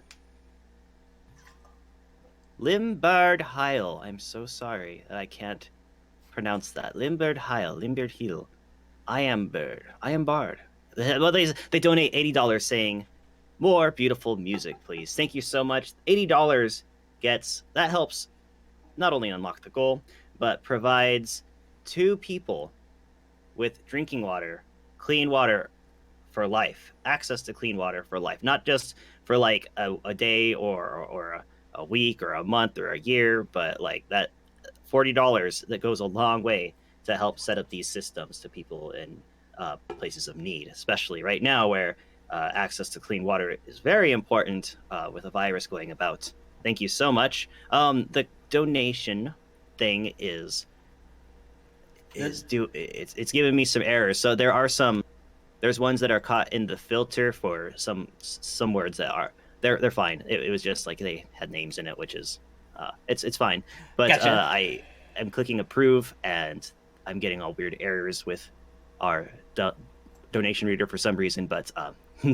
Limbard Heil. I'm so sorry that I can't pronounce that. Limbard Heil. I am Bard. Well, they donate $80 saying, more beautiful music, please. Thank you so much. $80 that helps not only unlock the goal, but provides 2 people with drinking water, clean water for life, access to clean water for life, not just for like a day or a week or a month or a year, but like that $40 that goes a long way to help set up these systems to people in places of need, especially right now where access to clean water is very important with a virus going about. Thank you so much. The donation thing it's giving me some errors. So there's ones that are caught in the filter for some words that are they're fine. It was just like they had names in it, which is it's fine. But gotcha. I am clicking approve and I'm getting all weird errors with our donation reader for some reason, but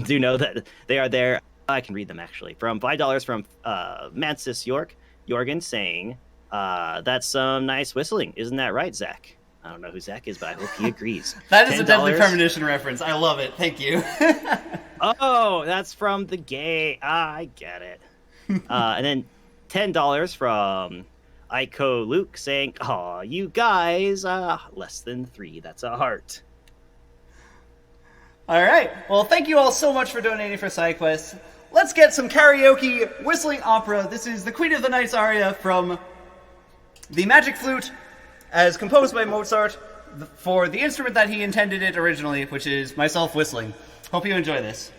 do know that they are there. I can read them actually. From $5 from Mansis Jorgen saying, that's some nice whistling. Isn't that right, Zach? I don't know who Zach is, but I hope he agrees. That is $10. A Deadly Premonition reference. I love it. Thank you. Oh, that's from the game. I get it. And then $10 from Aiko Luke saying, "Aw, you guys, less than 3. That's a heart." All right. Well, thank you all so much for donating for SideQuest. Let's get some karaoke whistling opera. This is the Queen of the Night's aria from the Magic Flute, as composed by Mozart for the instrument that he intended it originally, which is myself whistling. Hope you enjoy this.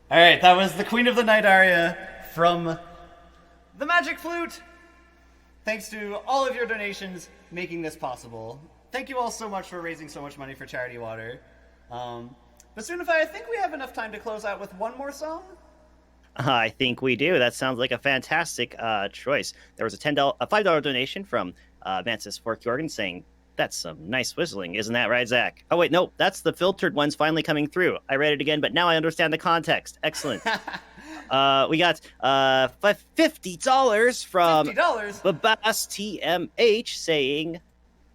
All right, that was the Queen of the Night aria from the Magic Flute. Thanks to all of your donations making this possible. Thank you all so much for raising so much money for Charity Water. But Soonify, I think we have enough time to close out with one more song. I think we do. That sounds like a fantastic choice. There was a $5 donation from Mantis Forkjordan saying, "That's some nice whistling, isn't that right, Zach?" Oh wait, no, that's the filtered ones finally coming through. I read it again, but now I understand the context. Excellent. We got $50 from Babas TMH saying,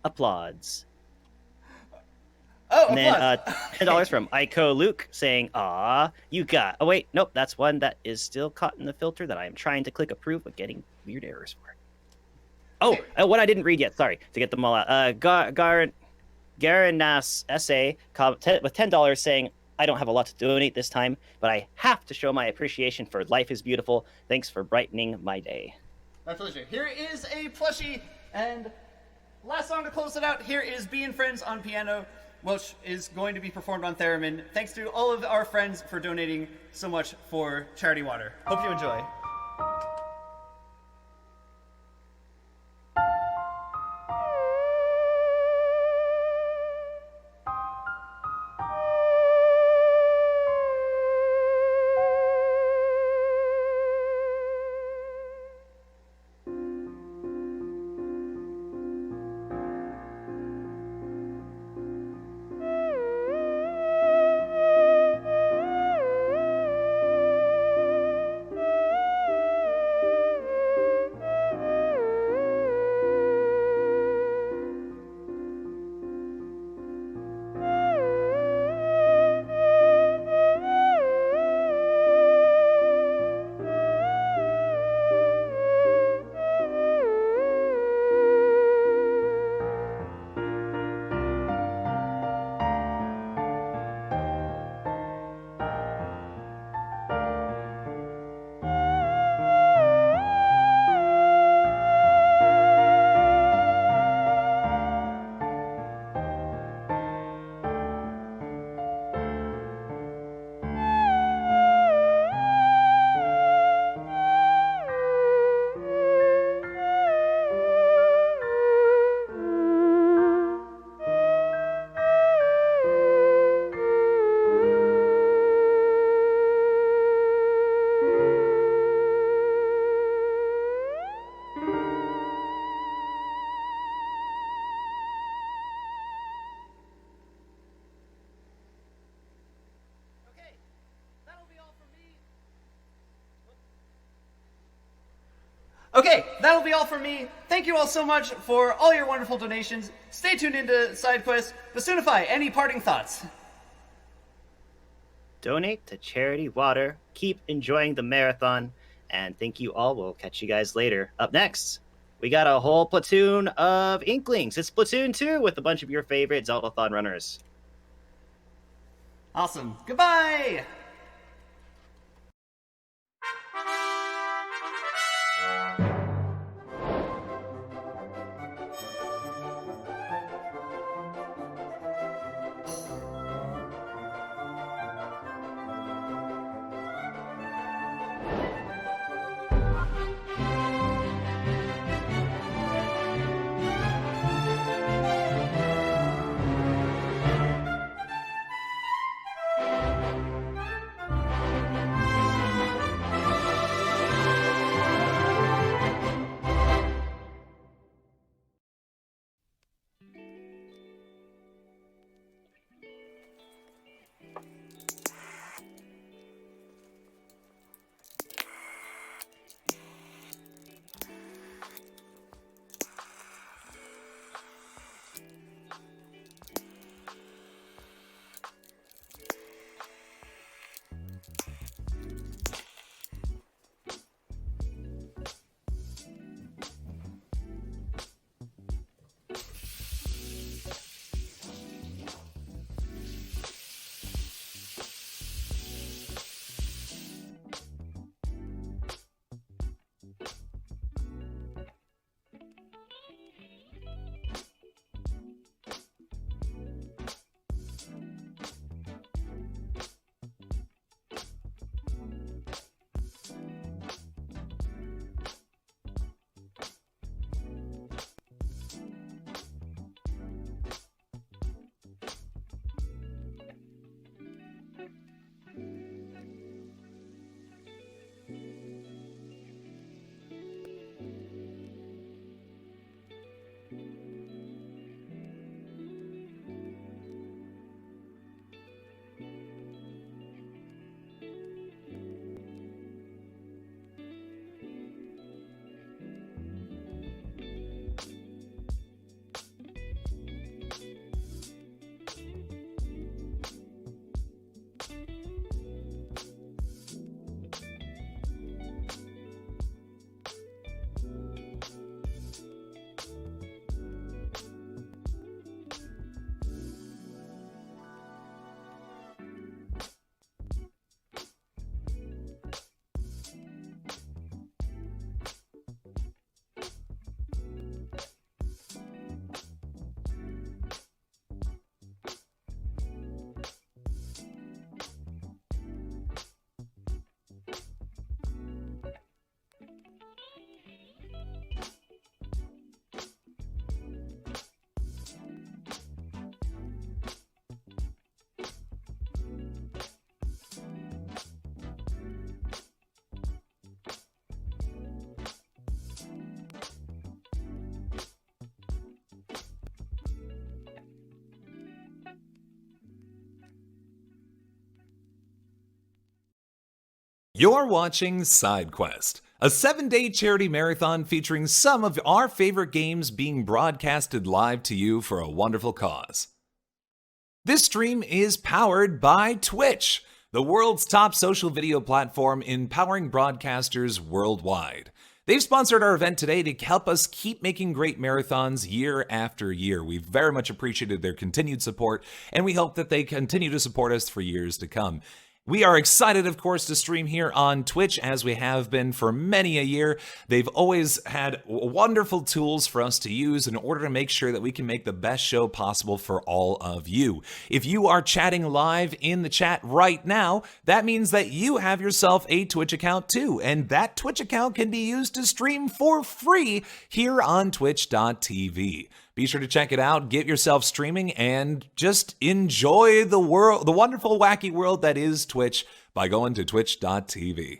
"Applauds." Oh, and then $10 from Ico Luke saying, "Aw, you got." Oh wait, nope, that's one that is still caught in the filter that I am trying to click approve, but getting weird errors for. Oh, what I didn't read yet. Sorry to get them all out. Garanas essay with $10 saying, "I don't have a lot to donate this time, but I have to show my appreciation for life is beautiful. Thanks for brightening my day." My pleasure. Here is a plushie, and last song to close it out. Here is Being Friends on piano, which is going to be performed on theremin. Thanks to all of our friends for donating so much for Charity Water. Hope you enjoy. Okay, that'll be all from me. Thank you all so much for all your wonderful donations. Stay tuned into Side Quest. Basoonify, any parting thoughts? Donate to Charity Water. Keep enjoying the marathon. And thank you all. We'll catch you guys later. Up next, we got a whole platoon of Inklings. It's Platoon 2 with a bunch of your favorite Zeldathon runners. Awesome. Goodbye! You're watching SideQuest, a 7-day charity marathon featuring some of our favorite games being broadcasted live to you for a wonderful cause. This stream is powered by Twitch, the world's top social video platform empowering broadcasters worldwide. They've sponsored our event today to help us keep making great marathons year after year. We've very much appreciated their continued support, and we hope that they continue to support us for years to come. We are excited, of course, to stream here on Twitch, as we have been for many a year. They've always had wonderful tools for us to use in order to make sure that we can make the best show possible for all of you. If you are chatting live in the chat right now, that means that you have yourself a Twitch account too, and that Twitch account can be used to stream for free here on twitch.tv. Be sure to check it out, get yourself streaming, and just enjoy the world, the wonderful, wacky world that is Twitch by going to twitch.tv.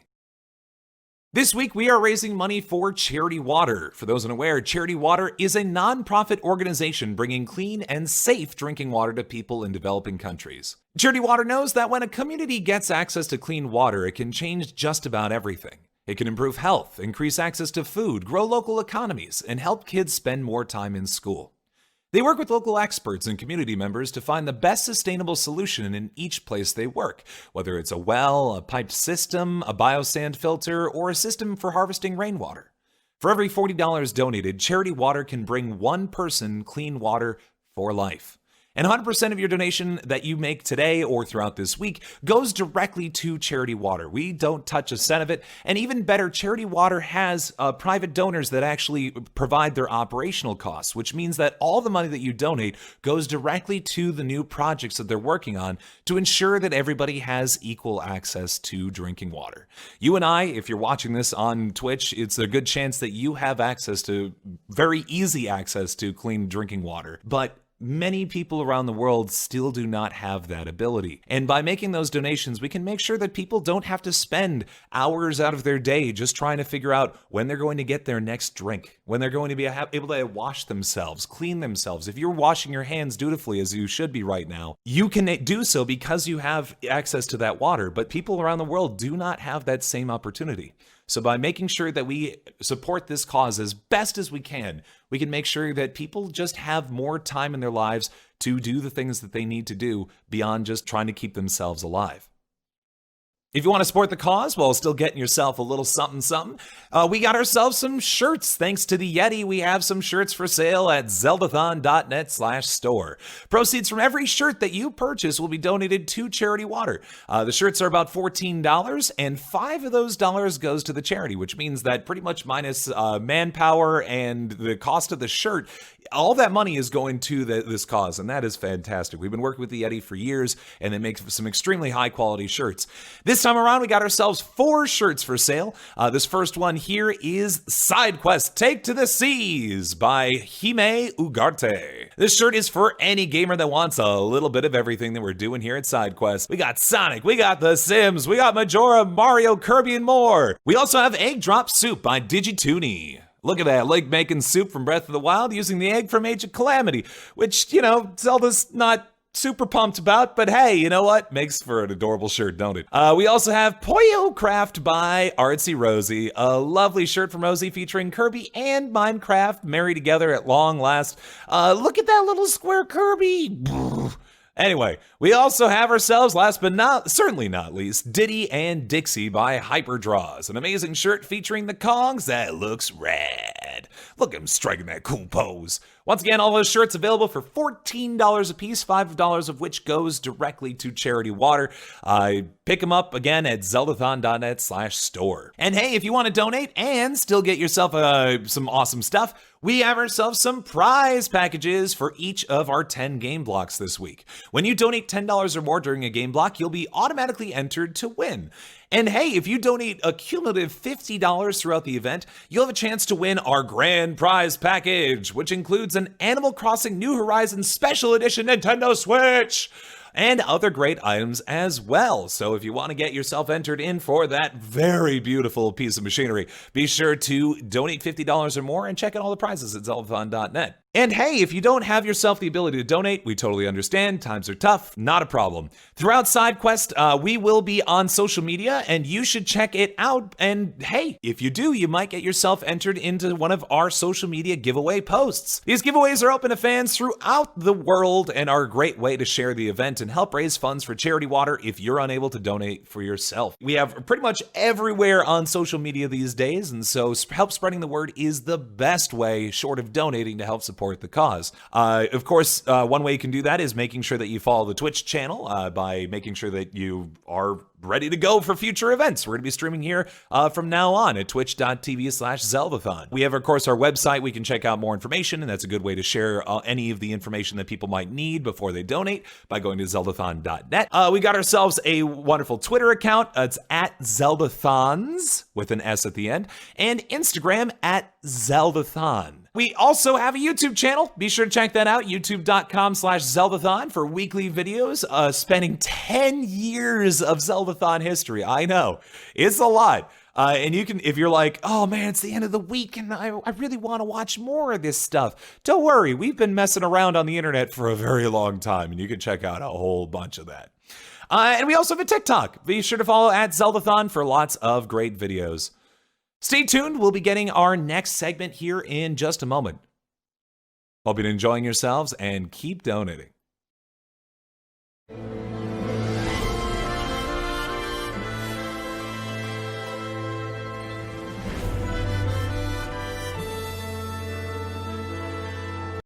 This week, we are raising money for Charity Water. For those unaware, Charity Water is a non-profit organization bringing clean and safe drinking water to people in developing countries. Charity Water knows that when a community gets access to clean water, it can change just about everything. It can improve health, increase access to food, grow local economies, and help kids spend more time in school. They work with local experts and community members to find the best sustainable solution in each place they work, whether it's a well, a piped system, a biosand filter, or a system for harvesting rainwater. For every $40 donated, Charity Water can bring one person clean water for life. And 100% of your donation that you make today or throughout this week goes directly to Charity Water. We don't touch a cent of it. And even better, Charity Water has private donors that actually provide their operational costs, which means that all the money that you donate goes directly to the new projects that they're working on to ensure that everybody has equal access to drinking water. You and I, if you're watching this on Twitch, it's a good chance that you have access to, very easy access to clean drinking water. But many people around the world still do not have that ability. And by making those donations, we can make sure that people don't have to spend hours out of their day just trying to figure out when they're going to get their next drink, when they're going to be able to wash themselves, clean themselves. If you're washing your hands dutifully, as you should be right now, you can do so because you have access to that water. But people around the world do not have that same opportunity. So by making sure that we support this cause as best as we can make sure that people just have more time in their lives to do the things that they need to do beyond just trying to keep themselves alive. If you want to support the cause while still getting yourself a little something, we got ourselves some shirts. Thanks to the Yeti, we have some shirts for sale at zeldathon.net/store. Proceeds from every shirt that you purchase will be donated to Charity Water. The shirts are about $14, and $5 of those dollars goes to the charity, which means that pretty much minus manpower and the cost of the shirt, all that money is going to this cause, and that is fantastic. We've been working with the Yeti for years, and they make some extremely high-quality shirts. This time around, we got ourselves 4 shirts for sale. This first one here is SideQuest Take to the Seas by Hime Ugarte. This shirt is for any gamer that wants a little bit of everything that we're doing here at SideQuest. We got Sonic, we got The Sims, we got Majora, Mario, Kirby, and more. We also have Egg Drop Soup by Digitoony. Look at that, like making soup from Breath of the Wild using the egg from Age of Calamity, which, Zelda's not super pumped about, but hey, you know what? Makes for an adorable shirt, don't it? We also have Poyo Craft by Artsy Rosie, a lovely shirt from Rosie featuring Kirby and Minecraft married together at long last. Look at that little square Kirby. Anyway, we also have ourselves, last but certainly not least, Diddy and Dixie by Hyperdraws, an amazing shirt featuring the Kongs that looks rad. Look at him striking that cool pose. Once again, all those shirts available for $14 a piece, $5 of which goes directly to Charity Water. Pick them up again at zeldathon.net/store. And hey, if you want to donate and still get yourself some awesome stuff, we have ourselves some prize packages for each of our 10 game blocks this week. When you donate $10 or more during a game block, you'll be automatically entered to win. And hey, if you donate a cumulative $50 throughout the event, you'll have a chance to win our grand prize package, which includes an Animal Crossing New Horizons Special Edition Nintendo Switch and other great items as well. So if you want to get yourself entered in for that very beautiful piece of machinery, be sure to donate $50 or more and check out all the prizes at zeldathon.net. And hey, if you don't have yourself the ability to donate, we totally understand. Times are tough, not a problem. Throughout SideQuest, we will be on social media, and you should check it out. And hey, if you do, you might get yourself entered into one of our social media giveaway posts. These giveaways are open to fans throughout the world and are a great way to share the event and help raise funds for Charity Water if you're unable to donate for yourself. We have pretty much everywhere on social media these days, and so help spreading the word is the best way, short of donating, to help support the cause. Of course, one way you can do that is making sure that you follow the Twitch channel by making sure that you are ready to go for future events. We're going to be streaming here from now on at twitch.tv/Zeldathon. We have, of course, our website. We can check out more information, and that's a good way to share any of the information that people might need before they donate by going to zeldathon.net. We got ourselves a wonderful Twitter account. It's at Zeldathons with an S at the end, and Instagram at Zeldathon. We also have a YouTube channel. Be sure to check that out, youtube.com/Zeldathon for weekly videos spanning 10 years of Zeldathon history. I know, it's a lot. And you can, if you're like, oh man, it's the end of the week and I really want to watch more of this stuff, don't worry. We've been messing around on the internet for a very long time, and you can check out a whole bunch of that. And we also have a TikTok. Be sure to follow at Zeldathon for lots of great videos. Stay tuned. We'll be getting our next segment here in just a moment. Hope you're enjoying yourselves and keep donating.